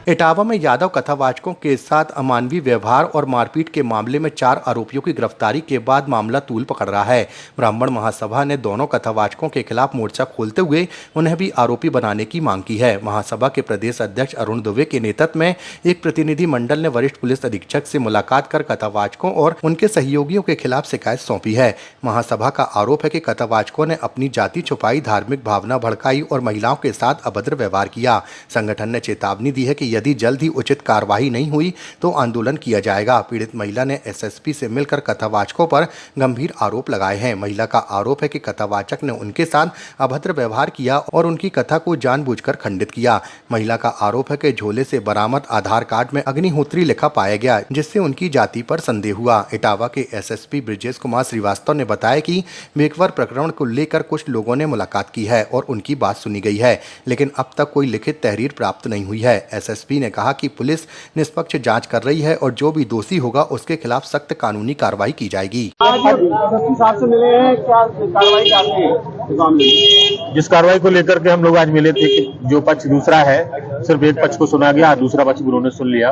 इटावा में यादव कथावाचकों के साथ अमानवीय व्यवहार और मारपीट के मामले में 4 आरोपियों की गिरफ्तारी के बाद मामला तूल पकड़ रहा है। ब्राह्मण महासभा ने दोनों कथावाचकों के खिलाफ मोर्चा खोलते हुए उन्हें भी आरोपी बनाने की मांग की है। महासभा के प्रदेश अध्यक्ष अरुण दुबे के नेतृत्व में एक प्रतिनिधि मंडल ने वरिष्ठ पुलिस अधीक्षक से मुलाकात कर कथावाचकों और उनके सहयोगियों के खिलाफ शिकायत सौंपी है। महासभा का आरोप है कि कथावाचकों ने अपनी जाति छुपाई, धार्मिक भावना भड़काई और महिलाओं के साथ अभद्र व्यवहार किया। संगठन ने चेतावनी दी है कि यदि जल्द ही उचित कार्रवाई नहीं हुई तो आंदोलन किया जाएगा। पीड़ित महिला ने एसएसपी से मिलकर कथावाचकों पर गंभीर आरोप लगाए हैं। महिला का आरोप है कि कथावाचक ने उनके साथ अभद्र व्यवहार किया और उनकी कथा को जानबूझकर खंडित किया। महिला का आरोप है कि झोले से बरामद आधार कार्ड में अग्निहोत्री लिखा पाया गया, जिससे उनकी जाति पर संदेह हुआ। इटावा के एसएसपी ब्रजेश कुमार श्रीवास्तव ने बताया कि मेघवर प्रकरण को लेकर कुछ लोगों ने मुलाकात की है और उनकी बात सुनी गई है, लेकिन अब तक कोई लिखित तहरीर प्राप्त नहीं हुई है। एसएसपी ने कहा कि पुलिस निष्पक्ष जांच कर रही है और जो भी दोषी होगा उसके खिलाफ सख्त कानूनी कार्रवाई की जाएगी। से मिले हैं, क्या कार्रवाई करते हैं? जिस कार्रवाई को लेकर के हम लोग आज मिले थे कि जो पक्ष दूसरा है, सिर्फ एक पक्ष को सुना गया, दूसरा पक्ष उन्होंने सुन लिया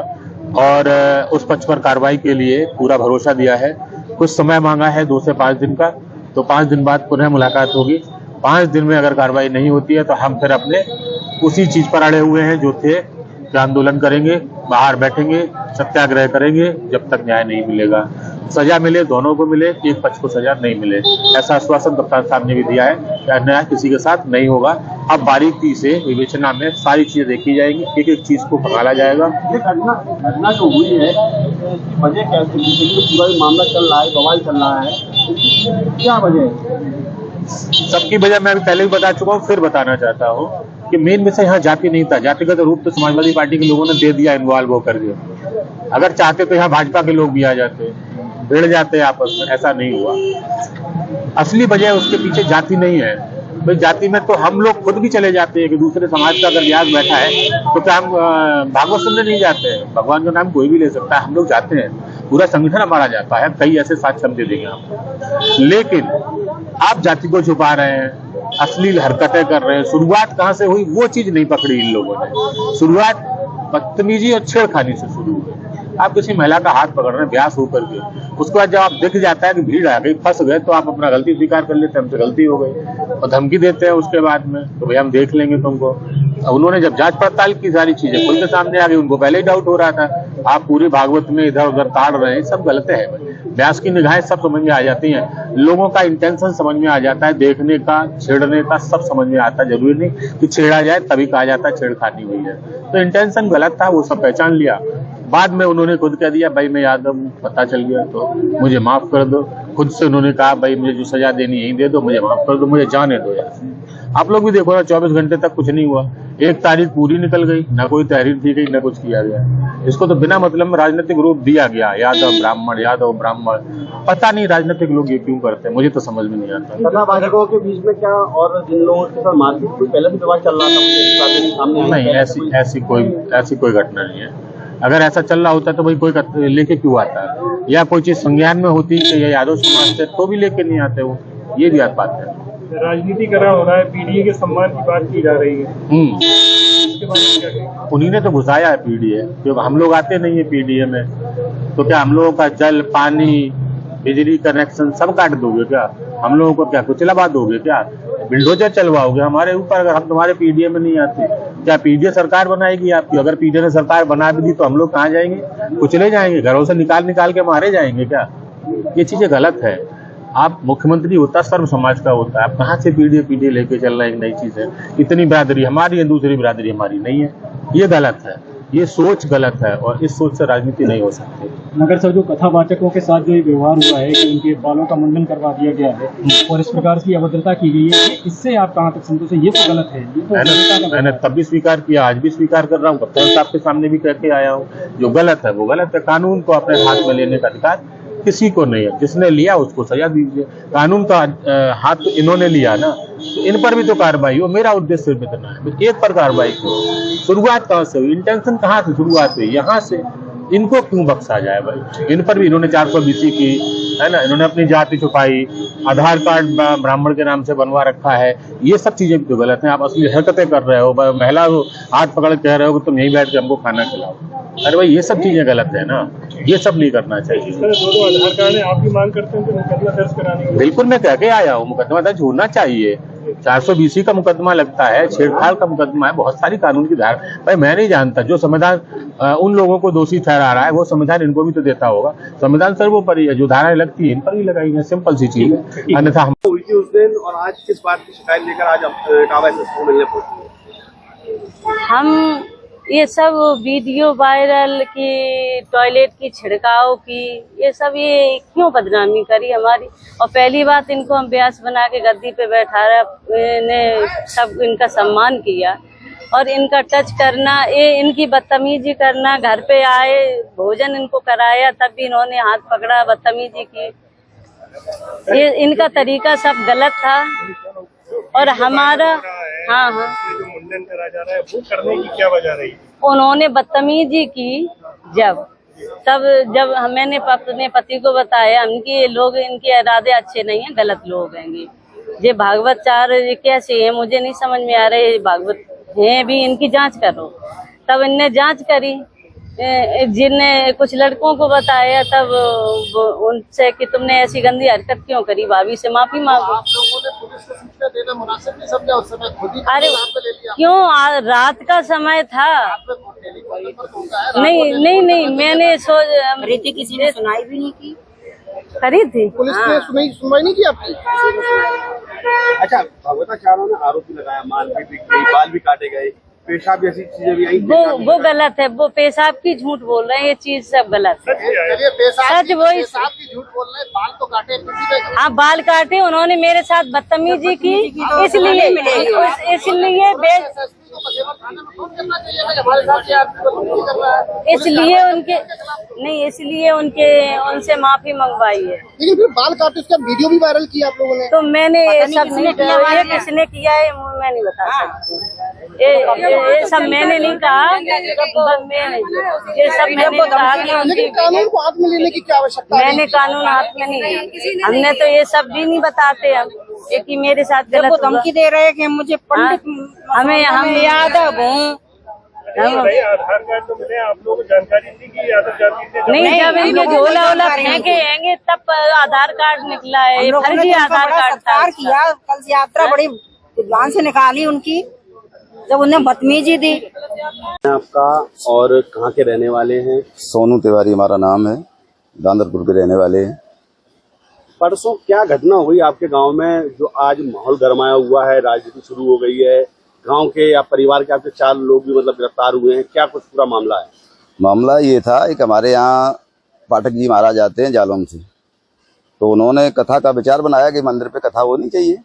और उस पक्ष पर कार्रवाई के लिए पूरा भरोसा दिया है। कुछ समय मांगा है 2 से 5 दिन का, तो 5 दिन बाद पुनः मुलाकात होगी। 5 दिन में अगर कार्रवाई नहीं होती है तो हम फिर अपने उसी चीज पर अड़े हुए हैं जो थे, आंदोलन करेंगे, बाहर बैठेंगे, सत्याग्रह करेंगे जब तक न्याय नहीं मिलेगा। सजा मिले, दोनों को मिले, एक पक्ष को सजा नहीं मिले, ऐसा आश्वासन कप्तान साहब ने भी दिया है कि अन्याय किसी के साथ नहीं होगा। अब बारीकी से विवेचना में सारी चीजें देखी जाएंगी, एक एक चीज को पकड़ा जाएगा। ये घटना जो हुई है, वजह क्या पूरा मामला चल रहा है, बवाल चल रहा है, क्या वजह है? सबकी वजह मैं पहले भी बता चुका हूँ, फिर बताना चाहता हूँ कि मेन विषय यहाँ जाति नहीं था। जातिगत रूप तो समाजवादी पार्टी के लोगों ने दे दिया, इन्वॉल्व होकर के। अगर चाहते तो यहाँ भाजपा के लोग भी आ जाते, भिड़ जाते आपस में, ऐसा नहीं हुआ। असली वजह उसके पीछे जाति नहीं है। भाई जाति में तो हम लोग खुद भी चले जाते हैं कि दूसरे समाज का अगर व्यास बैठा है तो क्या हम भागवत सुनने नहीं जाते हैं? भगवान का नाम कोई भी ले सकता है, हम लोग जाते हैं, पूरा संगठन हमारा जाता है। कई ऐसे साक्ष्य हम दे देंगे आपको। लेकिन आप जाति को छुपा रहे हैं, अश्लील हरकतें कर रहे हैं। शुरुआत कहाँ से हुई वो चीज नहीं पकड़ी इन लोगों ने। शुरुआत बदतमीजी और छेड़खानी से शुरू हुई। आप किसी महिला का हाथ पकड़ रहे हैं ब्यास होकर के, उसके बाद जब आप दिख जाता है कि भीड़ आ गई, फंस गए, तो आप अपना गलती स्वीकार कर लेते हैं, हमसे गलती हो गई, और धमकी देते हैं उसके बाद में तो भैया हम देख लेंगे तुमको। उन्होंने जब जांच पड़ताल की, सारी चीजें खुल के सामने आ गई, उनको पहले ही डाउट हो रहा था। आप पूरी भागवत में इधर उधर ताड़ रहे हैं, सब गलत है। व्यास की निगाहें सब समझ में आ जाती हैं, लोगों का इंटेंशन समझ में आ जाता है, देखने का, छेड़ने का सब समझ में आता है। जरूरी नहीं कि छेड़ा जाए तभी कहा जाता है छेड़खानी हुई है। तो इंटेंशन गलत था, वो सब पहचान लिया। बाद में उन्होंने खुद कह दिया भाई मैं यादव, पता चल गया तो मुझे माफ कर दो। खुद से उन्होंने कहा भाई मुझे जो सजा देनी यही दे दो, मुझे माफ कर दो, मुझे जाने दो यार। आप लोग भी देखो ना, 24 घंटे तक कुछ नहीं हुआ, 1 तारीख पूरी निकल गई, ना कोई तहरीर दी गई, ना कुछ किया गया। इसको तो बिना मतलब में राजनीतिक रूप दिया गया, यादव ब्राह्मण, यादव ब्राह्मण। पता नहीं राजनीतिक लोग ये क्यों करते हैं, मुझे तो समझ में नहीं आता। कथावाचकों के बीच में क्या और जिन लोगों के साथ मारपीट हुई, पहले भी विवाद चल रहा था, नहीं ऐसी कोई घटना नहीं है। अगर ऐसा चल रहा होता तो भाई कोई लेके क्यों आता है, या कोई चीज संज्ञान में होती कि ये यादव समाज से, तो भी लेके नहीं आते वो। ये भी बात है। राजनीतिकरण हो रहा है, पीडीए के सम्मान की बात की जा रही है। इसके बारे में क्या कहेंगे? उन्हीं ने तो घुसाया है पीडीए, क्योंकि हम लोग आते नहीं है पीडीए में, तो क्या हम लोगों का जल, पानी, बिजली कनेक्शन सब काट दोगे क्या? हम लोगों को क्या कुचलाबा दोगे क्या? बिल्डोजर चलवाओगे हमारे ऊपर अगर हम तुम्हारे पीडीए में नहीं आते? क्या पीडीए सरकार बनाएगी आपकी? अगर पीडीए ने सरकार बना भी दी तो हम लोग कहाँ जाएंगे? कुचले जाएंगे, घरों से निकाल के मारे जाएंगे क्या? ये चीजें गलत है। आप मुख्यमंत्री होता सर्व समाज का होता है, आप कहाँ से पीडीए लेके चल रहे हैं? एक नई चीज है, इतनी बिरादरी हमारी है, दूसरी बिरादरी हमारी नहीं है। ये गलत है, ये सोच गलत है, और इस सोच से राजनीति नहीं हो सकती। मगर सर, जो कथावाचकों के साथ जो व्यवहार हुआ है कि उनके बालों का मुंडन करवा दिया गया है और इस प्रकार की अभद्रता की गई है, इससे आप कहाँ तक संतोष है? ये तो गलत है। ये तो मैंने तब भी स्वीकार किया, आज भी स्वीकार कर रहा हूँ, कप्तान साहब के सामने भी कह के आया हूँ। जो गलत है वो गलत है। कानून को अपने हाथ में लेने का अधिकार किसी को नहीं है, जिसने लिया उसको सजा दीजिए। कानून का हाथ तो इन्होंने लिया ना, तो इन पर भी तो कार्रवाई हो। मेरा उद्देश्य सिर्फ इतना है, एक पर कार्रवाई क्यों? शुरुआत कहाँ से हुई? इंटेंशन कहाँ से शुरुआत हुई? यहाँ से इनको क्यों बख्शा जाए भाई? इन पर भी इन्होंने 420 की है ना, इन्होंने अपनी जाति छुपाई, आधार कार्ड ब्राह्मण के नाम से बनवा रखा है, ये सब चीजें भी तो गलत हैं। आप असली हरकतें कर रहे हो, महिला हाथ पकड़ कह रहे हो कि तुम यहीं बैठ के हमको खाना खिलाओ। अरे भाई ये सब चीजें गलत है ना, ये सब नहीं करना चाहिए। दोनों आधार कार्ड है, आप भी मांग करते हैं कि मुकदमा दर्ज कराने की? बिल्कुल, मैं कह के आया हूँ मुकदमा दर्ज होना चाहिए। 420 का मुकदमा लगता है, छेड़छाड़ का मुकदमा है, बहुत सारी कानून की धारा। भाई मैं नहीं जानता, जो संविधान उन लोगों को दोषी ठहरा रहा है वो संविधान इनको भी तो देता होगा। संविधान सर्वोपरि है, जो धाराएं लगती है इन पर भी लगाई है, सिंपल सी चीज है। अन्यथा हम हुई थी उस दिन और आज किस बात की शिकायत लेकर आज इटावा एसएसपी मिलने पहुंचे? हम ये सब वीडियो वायरल की, टॉयलेट की छिड़काव की, ये सब ये क्यों बदनामी करी हमारी। और पहली बात इनको हम ब्यास बना के गद्दी पे बैठा ने सब इनका सम्मान किया और इनका टच करना, ये इनकी बदतमीजी करना, घर पे आए भोजन इनको कराया तब भी इन्होंने हाथ पकड़ा, बदतमीजी की। ये इनका तरीका सब गलत था और हमारा हाँ जो मुंडन करा जा रहा है वो करने की क्या वजह रही? उन्होंने बदतमीजी की जब मैंने अपने पति को बताया उनके ये लोग, इनके इरादे अच्छे नहीं हैं, गलत लोग हैं ये भागवत चार कैसे हैं मुझे नहीं समझ में आ रहा है। भागवत हैं भी, इनकी जांच करो। तब इनने जांच करी, जिनने कुछ लड़कों को बताया तब उनसे कि तुमने ऐसी गंदी हरकत क्यों करी, भाभी से माफी मांगो। आप लोगों ने पुलिस को सूचना देना मुनासिब नहीं समझा उस समय? खुद ही अरे ले लिया? क्यों, रात का समय था। नहीं मैंने रीति किसी ने सुनाई भी नहीं की, करी थी। पुलिस ने सुनवाई नहीं की आपकी? अच्छा, भगवताचार्यों ने आरोपी लगाया, मारपीट भी गई, बाल भी काटे गए, पेशाब जैसी चीजें भी आई। वो गलत है, वो पेशाब की झूठ बोल रहे हैं, ये चीज सब गलत है। चलिए, पेशाब सच वही, पेशाब की झूठ बोल रहे हैं, बाल तो काटे किसी ने? हाँ बाल काटे, उन्होंने मेरे साथ बदतमीजी की, इसलिए इसलिए उनसे माफी मंगवाई है। लेकिन फिर बाल काटे उसका वीडियो भी वायरल किया आप लोगों ने? तो मैंने ये सब नहीं किया, ये किसने किया है मैं नहीं बता सकती। ये सब मैंने नहीं कहा, ये सब मैंने कहा कि लेकिन कानून को हाथ में लेने की क्या आवश्यकता है? मैंने कानून हाथ में नहीं लिया, हमने तो ये सब भी नहीं बताते हम कि मेरे साथ गलत हुआ। धमकी दे रहे हैं कि मुझे पंडित हम यादव हूँ। आधार कार्ड तो मिले, आप लोगों को जानकारी थी कि यादव जाति से? नहीं, जब इनके झोला वोला फेंकेंगे तब आधार कार्ड निकला है, फर्जी आधार कार्ड था। किया कल यात्रा बड़ी विद्वान से निकाली उनकी, जब उन्हें बदतमीजी दी। आपका और कहाँ के रहने वाले हैं? सोनू तिवारी हमारा नाम है, दांदरपुर के रहने वाले हैं। परसों क्या घटना हुई आपके गांव में जो आज माहौल गरमाया हुआ है, राजनीति शुरू हो गई है, गांव के या परिवार के आपके 4 लोग भी मतलब गिरफ्तार हुए हैं, क्या कुछ पूरा मामला है? मामला ये था, एक हमारे यहाँ पाठक जी महाराज आते हैं जालौन से, तो उन्होंने कथा का विचार बनाया कि मंदिर पे कथा होनी चाहिए।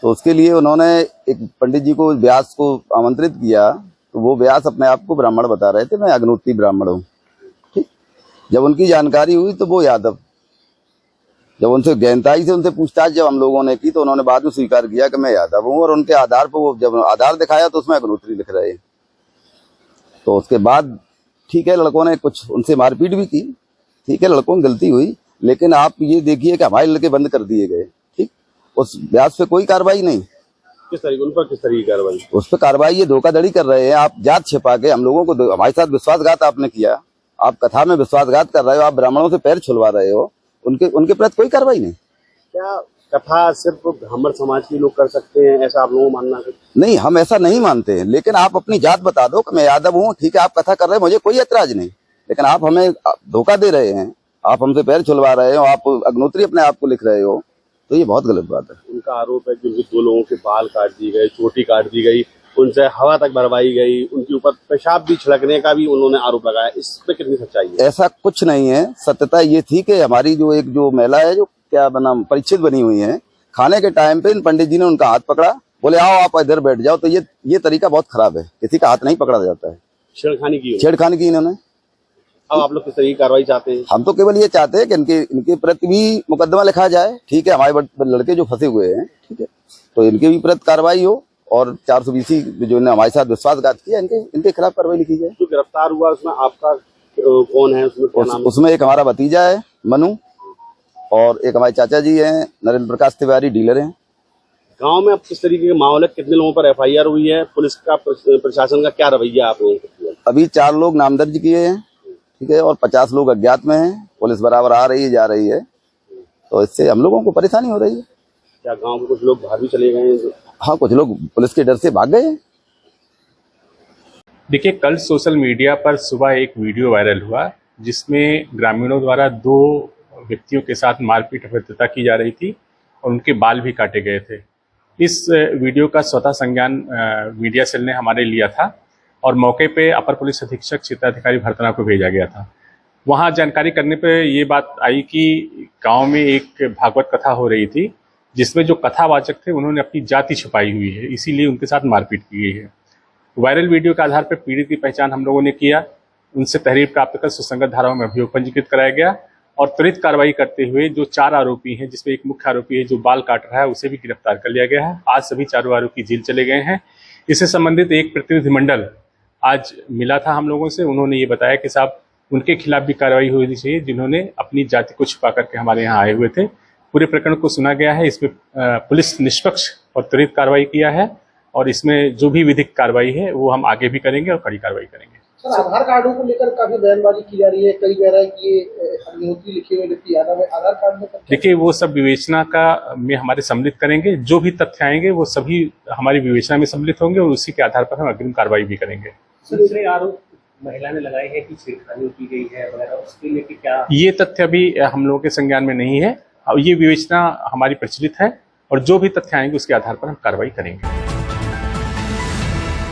तो उसके लिए उन्होंने एक पंडित जी को, व्यास को आमंत्रित किया। तो वो व्यास अपने आप को ब्राह्मण बता रहे थे, मैं अग्नोत्री ब्राह्मण हूँ। ठीक, जब उनकी जानकारी हुई तो वो यादव, जब उनसे गहनताई से उनसे पूछताछ जब हम लोगों ने की तो उन्होंने बाद में स्वीकार किया कि मैं यादव हूँ। और उनके आधार पर वो जब आधार दिखाया तो उसमें अग्नोत्री लिख रहे हैं। तो उसके बाद ठीक है, लड़कों ने कुछ उनसे मारपीट भी की, ठीक है, लड़कों की गलती हुई, लेकिन आप ये देखिए कि हमारे लड़के बंद कर दिए गए। ठीक, उस व्यास पे कोई कार्रवाई नहीं। किस तरीके, उन पर किस तरीके की कार्रवाई? उस पर कार्रवाई ये धोखाधड़ी कर रहे हैं, आप जात छिपा के हम लोगों को, हमारे साथ विश्वासघात आपने किया, आप कथा में विश्वासघात कर रहे हो, आप ब्राह्मणों से पैर छुलवा रहे हो, उनके प्रति कोई कार्रवाई नहीं। क्या कथा सिर्फ ब्राह्मण समाज के लोग कर सकते हैं, ऐसा आप लोगों को मानना है? नहीं, हम ऐसा नहीं मानते हैं, लेकिन आप अपनी जात बता दो कि मैं यादव हूँ, ठीक है, आप कथा कर रहे हैं, मुझे कोई ऐतराज नहीं, लेकिन आप हमें धोखा दे रहे हैं, आप हमसे पैर छुलवा रहे हो, आप अग्नोत्री अपने आप को लिख रहे हो, तो ये बहुत गलत बात है। उनका आरोप है कि उनके 2 लोगों के बाल काट दिए गए, चोटी काट दी गई, उनसे हवा तक भरवाई गई, उनके ऊपर पेशाब भी छिड़कने का भी उन्होंने आरोप लगाया। इस पे कितनी सच्चाई है? ऐसा कुछ नहीं है। सत्यता ये थी कि हमारी जो महिला है, जो क्या बना परीक्षित बनी हुई है, खाने के टाइम पे इन पंडित जी ने उनका हाथ पकड़ा, बोले आओ आप इधर बैठ जाओ। तो ये तरीका बहुत खराब है, किसी का हाथ नहीं पकड़ा जाता है। छेड़खानी की इन्होंने। अब आप लोग किस तरह की कार्रवाई चाहते हैं? हम तो केवल ये चाहते हैं कि इनके प्रति भी मुकदमा लिखा जाए, ठीक है, हमारे लड़के जो फंसे हुए हैं, ठीक है, तो इनके भी प्रति कार्रवाई हो, और 420 जो ने हमारे साथ विश्वासघात किया, इनके खिलाफ कार्रवाई लिखी जाए। जो गिरफ्तार हुआ उसमें आपका कौन है उसमें, क्या नाम है? उसमें एक हमारा भतीजा है मनु, और एक हमारे चाचा जी हैं नरेंद्र प्रकाश तिवारी, डीलर हैं। गांव में अब किस तरीके के माहौल है, कितने लोगों पर FIR हुई है, पुलिस का प्रशासन का क्या रवैया आप लोगों को? अभी 4 लोग नामदर्ज किए हैं, ठीक है, और 50 लोग अज्ञात में हैं। पुलिस बराबर आ रही है, जा रही है, तो इससे हम लोगों को परेशानी हो रही है। क्या गांव के कुछ लोग बाहर भी चले गए हैं? हाँ, कुछ लोग पुलिस के डर से भाग गए हैं। देखिए, कल सोशल मीडिया पर सुबह एक वीडियो वायरल हुआ जिसमें ग्रामीणों द्वारा 2 व्यक्तियों के साथ मारपीट अभद्रता की जा रही थी और उनके बाल भी काटे गए थे। इस वीडियो का स्वतः संज्ञान मीडिया सेल ने हमारे लिया था और मौके पे अपर पुलिस अधीक्षक क्षेत्राधिकारी भरतना को भेजा गया था। वहाँ जानकारी करने पे ये बात आई कि गांव में एक भागवत कथा हो रही थी जिसमें जो कथावाचक थे उन्होंने अपनी जाति छुपाई हुई है, इसीलिए उनके साथ मारपीट की गई है। वायरल वीडियो के आधार पर पीड़ित की पहचान हम लोगों ने किया, उनसे तहरीर प्राप्त कर सुसंगत धाराओं में अभियोग पंजीकृत कराया गया और त्वरित कार्रवाई करते हुए जो 4 आरोपी हैं, जिसमें एक मुख्य आरोपी है जो बाल काट रहा है, उसे भी गिरफ्तार कर लिया गया है। आज सभी 4 आरोपी जेल चले गए हैं। इससे संबंधित एक प्रतिनिधिमंडल आज मिला था हम लोगों से, उन्होंने ये बताया कि साहब उनके खिलाफ भी कार्रवाई होनी चाहिए जिन्होंने अपनी जाति को छुपा करके हमारे यहाँ आए हुए थे। पूरे प्रकरण को सुना गया है, इसमें पुलिस निष्पक्ष और त्वरित कार्रवाई किया है और इसमें जो भी विधिक कार्रवाई है वो हम आगे भी करेंगे और कड़ी कार्रवाई करेंगे। सर, आधार कार्डों को लेकर काफी बयानबाजी की जा रही है, कई कह रहा है कि ये अग्निहोत्री लिखे हुए व्यक्ति यादव है, आधार कार्ड में। देखिए, वो सब विवेचना का में हमारे सम्मिलित करेंगे, जो भी तथ्य आएंगे वो सभी हमारी विवेचना में सम्मिलित होंगे और उसी के आधार पर हम अग्रिम कार्रवाई भी करेंगे। दूसरे आरोप महिला ने लगाए हैं कि छेड़खानी की गई है वगैरह, उसके लेके क्या? ये तथ्य अभी हम लोगों के संज्ञान में नहीं है, ये विवेचना हमारी प्रचलित है और जो भी तथ्य आएंगे उसके आधार पर हम कार्रवाई करेंगे।